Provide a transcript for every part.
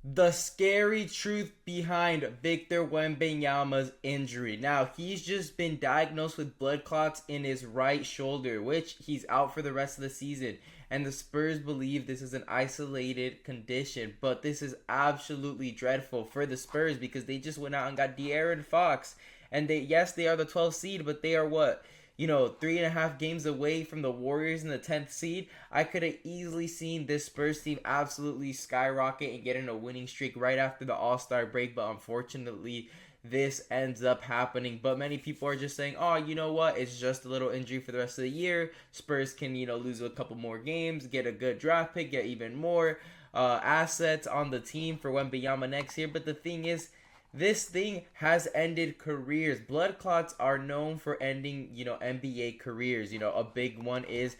The scary truth behind Victor Wembanyama's injury. Now, he's just been diagnosed with blood clots in his right shoulder, which he's out for the rest of the season. And the Spurs believe this is an isolated condition, but this is absolutely dreadful for the Spurs because they just went out and got De'Aaron Fox. And yes, they are the 12th seed, but they are what? 3.5 games away from the Warriors in the 10th seed. I could have easily seen this Spurs team absolutely skyrocket and get in a winning streak right after the All-Star break, but unfortunately, this ends up happening. But many people are just saying, oh, you know what? It's just a little injury for the rest of the year. Spurs can, lose a couple more games, get a good draft pick, get even more assets on the team for Wembanyama next year. But the thing is, this thing has ended careers. Blood clots are known for ending, NBA careers. A big one is,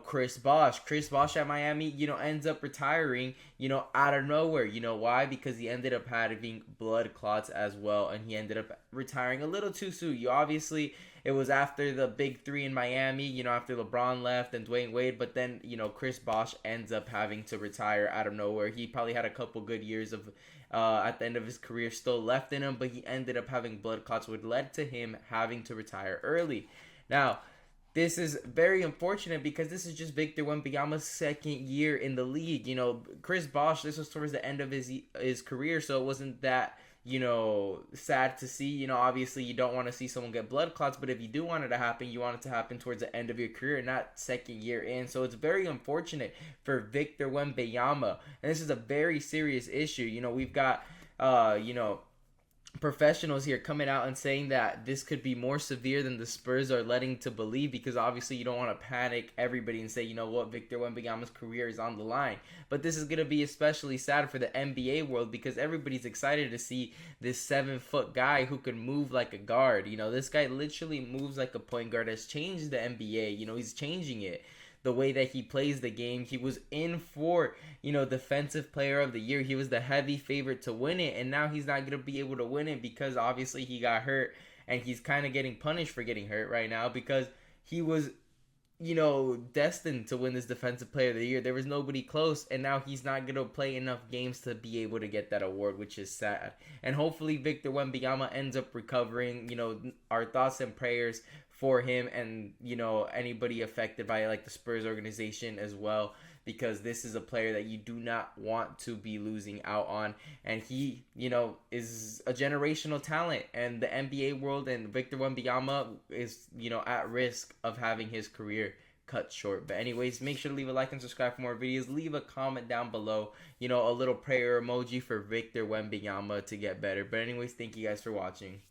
Chris Bosh. Chris Bosh at Miami, ends up retiring, out of nowhere. You know why? Because he ended up having blood clots as well, and he ended up retiring a little too soon. It was after the big three in Miami, after LeBron left and Dwayne Wade, but then, Chris Bosh ends up having to retire out of nowhere. He probably had a couple good years of at the end of his career still left in him, but he ended up having blood clots, which led to him having to retire early. Now, this is very unfortunate because this is just Victor Wembanyama's second year in the league. Chris Bosh, this was towards the end of his career, so it wasn't that sad to see. Obviously you don't want to see someone get blood clots, but if you do want it to happen, you want it to happen towards the end of your career, not second year in. So it's very unfortunate for Victor Wembanyama, and this is a very serious issue. We've got professionals here coming out and saying that this could be more severe than the Spurs are letting to believe, because obviously you don't want to panic everybody and say, you know what, Victor Wembanyama's career is on the line. But this is going to be especially sad for the NBA world because everybody's excited to see this 7-foot guy who can move like a guard. This guy literally moves like a point guard, has changed the NBA. He's changing it, the way that he plays the game. He was in for, defensive player of the year. He was the heavy favorite to win it, and now he's not going to be able to win it because obviously he got hurt, and he's kind of getting punished for getting hurt right now because he was, destined to win this defensive player of the year. There was nobody close, and now he's not going to play enough games to be able to get that award, which is sad. And hopefully Victor Wembanyama ends up recovering. Our thoughts and prayers for him and, anybody affected by like the Spurs organization as well, because this is a player that you do not want to be losing out on. And he, is a generational talent, and the NBA world and Victor Wembanyama is, at risk of having his career cut short. But anyways, make sure to leave a like and subscribe for more videos. Leave a comment down below, a little prayer emoji for Victor Wembanyama to get better. But anyways, thank you guys for watching.